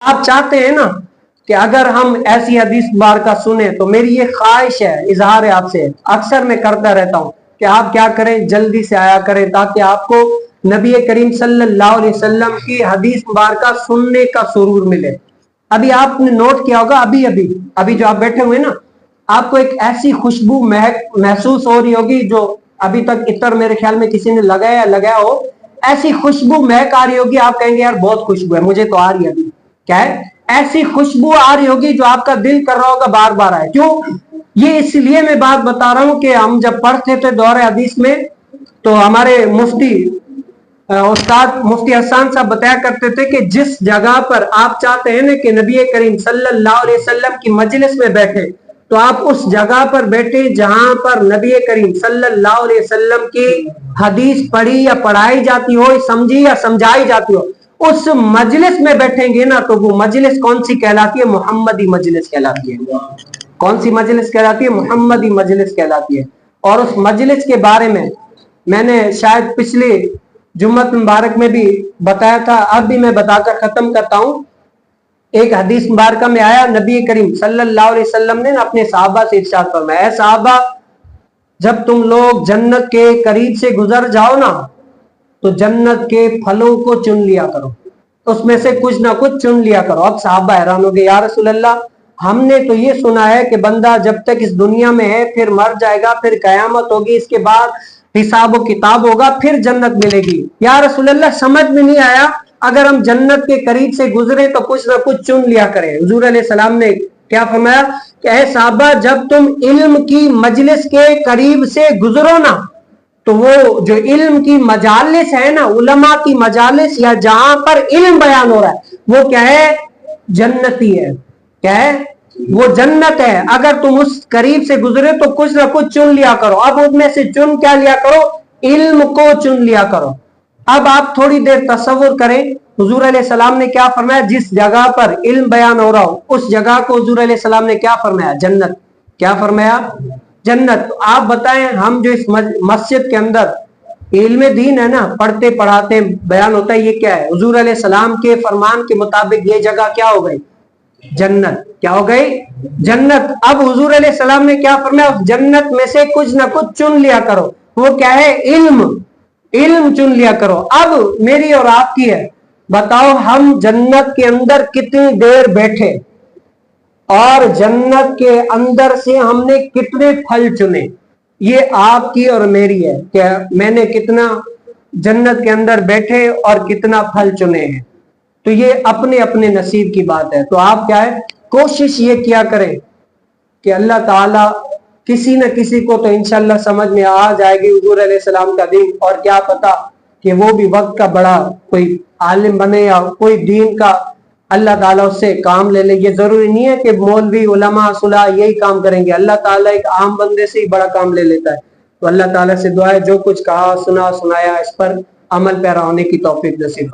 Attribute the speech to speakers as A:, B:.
A: آپ چاہتے ہیں نا کہ اگر ہم ایسی حدیث بار کا سنیں تو میری یہ خواہش ہے، اظہار ہے آپ سے، اکثر میں کرتا رہتا ہوں کہ آپ کیا کریں، جلدی سے آیا کریں تاکہ آپ کو نبی کریم صلی اللہ علیہ وسلم کی حدیث مبارکہ سننے کا سرور ملے۔ ابھی آپ نے نوٹ کیا ہوگا، ابھی جو آپ بیٹھے ہوئے نا، آپ کو ایک ایسی خوشبو محسوس ہو رہی ہوگی جو ابھی تک عطر میرے خیال میں کسی نے لگایا ہو، ایسی خوشبو مہک آ رہی ہوگی، آپ کہیں گے یار بہت خوشبو ہے، مجھے تو آ رہی ہے ابھی، کیا ہے ایسی خوشبو آ رہی ہوگی جو آپ کا دل کر رہا ہوگا بار بار آئے۔ کیوں؟ یہ اس لیے میں بات بتا رہا ہوں کہ ہم جب پڑھتے تھے دور حدیث میں تو ہمارے مفتی استاد مفتی حسان صاحب بتایا کرتے تھے کہ جس جگہ پر آپ چاہتے ہیں نا کہ نبی کریم صلی اللہ علیہ وسلم کی مجلس میں بیٹھے تو آپ اس جگہ پر بیٹھے جہاں پر نبی کریم صلی اللہ علیہ وسلم کی حدیث پڑھی یا پڑھائی جاتی ہو، سمجھی یا سمجھائی جاتی ہو، اس مجلس میں بیٹھیں گے نا تو وہ مجلس کون سی کہلاتی ہے؟ محمدی مجلس کہلاتی ہے۔ کون سی مجلس کہلاتی ہے؟ محمدی مجلس کہلاتی ہے۔ اور اس مجلس کے بارے میں نے شاید پچھلی جمعۃ مبارک میں بھی بتایا تھا، اب بھی میں بتا کر ختم کرتا ہوں۔ ایک حدیث مبارکہ میں آیا، نبی کریم صلی اللہ علیہ وسلم نے اپنے صحابہ سے ارشاد فرمایا، اے صحابہ جب تم لوگ جنت کے قریب سے گزر جاؤ نا تو جنت کے پھلوں کو چن لیا کرو، اس میں سے کچھ نہ کچھ چن لیا کرو۔ اب صحابہ حیران ہو گئے، یا رسول اللہ ہم نے تو یہ سنا ہے کہ بندہ جب تک اس دنیا میں ہے پھر مر جائے گا، پھر قیامت ہوگی، اس کے بعد حساب و کتاب ہوگا، پھر جنت ملے گی۔ یا رسول اللہ سمجھ میں نہیں آیا، اگر ہم جنت کے قریب سے گزرے تو کچھ نہ کچھ چن لیا کریں۔ حضور علیہ السلام نے کیا فرمایا کہ اے صحابہ جب تم علم کی مجلس کے قریب سے گزرو نا تو وہ جو علم کی مجالس ہے نا، علماء کی مجالس یا جہاں پر علم بیان ہو رہا ہے، وہ کیا ہے؟ جنتی ہے۔ کیا ہے؟ وہ جنت ہے۔ اگر تم اس قریب سے گزرے تو کچھ نہ کچھ چن لیا کرو۔ اب ان میں سے چن کیا لیا کرو؟ علم کو چن لیا کرو۔ اب آپ تھوڑی دیر تصور کریں، حضور علیہ السلام نے کیا فرمایا؟ جس جگہ پر علم بیان ہو رہا ہو اس جگہ کو حضور علیہ السلام نے کیا فرمایا؟ جنت۔ کیا فرمایا؟ جنت۔ آپ بتائیں ہم جو اس مسجد کے اندر علم دین ہے نا، پڑھتے پڑھاتے بیان ہوتا ہے، یہ کیا ہے؟ حضور علیہ السلام کے فرمان کے مطابق یہ جگہ کیا ہو گئی؟ جنت۔ کیا ہو گئی؟ جنت۔ اب حضور علیہ السلام نے کیا فرمایا؟ جنت میں سے کچھ نہ کچھ چن لیا کرو۔ وہ کیا ہے؟ علم۔ علم چن لیا کرو۔ اب میری اور آپ کی ہے، بتاؤ ہم جنت کے اندر کتنی دیر بیٹھے اور جنت کے اندر سے ہم نے کتنے پھل چنے؟ یہ آپ کی اور میری ہے کہ میں نے کتنا جنت کے اندر بیٹھے اور کتنا پھل چنے ہیں، تو یہ اپنے اپنے نصیب کی بات ہے۔ تو آپ کیا ہے، کوشش یہ کیا کریں کہ اللہ تعالی کسی نہ کسی کو تو انشاءاللہ سمجھ میں آ جائے گی حضور علیہ السلام کا دین، اور کیا پتا کہ وہ بھی وقت کا بڑا کوئی عالم بنے یا کوئی دین کا اللہ تعالیٰ اس سے کام لے لے۔ یہ ضروری نہیں ہے کہ مولوی علماء صلاح یہی کام کریں گے، اللہ تعالیٰ ایک عام بندے سے ہی بڑا کام لے لیتا ہے۔ تو اللہ تعالیٰ سے دعا ہے جو کچھ کہا سنایا اس پر عمل پیرا ہونے کی توفیق نصیب